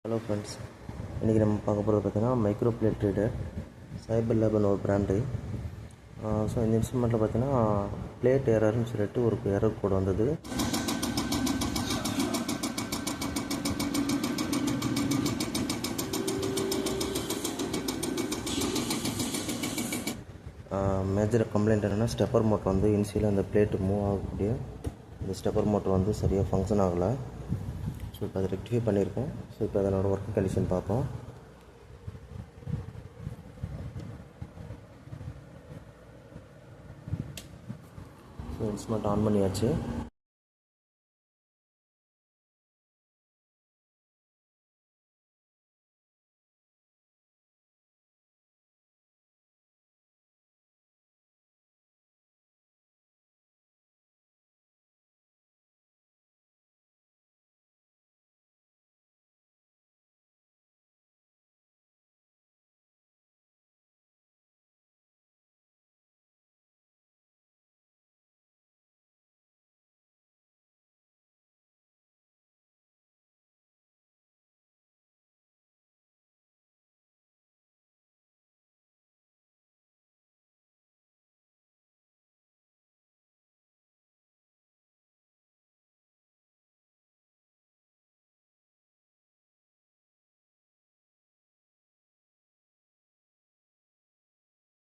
Hello friends, இன்றைக்கி நம்ம பார்க்க போகிறது பார்த்திங்கன்னா மைக்ரோ பிளேட் ரீடர் சைபர் லேப்னு ஒரு பிராண்டு. ஸோ இந்த இன்ஸ்ட்ருமெண்ட்டில் பார்த்திங்கன்னா பிளேட் எரர்னு சொல்லிட்டு ஒரு எரர் கோடு வந்தது. மேஜர் கம்ப்ளைண்ட் என்னென்னா ஸ்டெப்பர் மோட்டர் வந்து இனிஷியலாக அந்த பிளேட்டு மூவ் ஆகக்கூடிய இந்த ஸ்டெப்பர் மோட்டர் வந்து சரியாக ஃபங்க்ஷன் ஆகலை. ஸோ இப்போ அதை ரெக்டிஃபை பண்ணியிருக்கோம். ஸோ இப்போ அதனோட ஒர்க்கிங் கண்டிஷன் பார்ப்போம். ஸோ இன்ஸ்ட்ருமெண்ட் ஆன் பண்ணியாச்சு.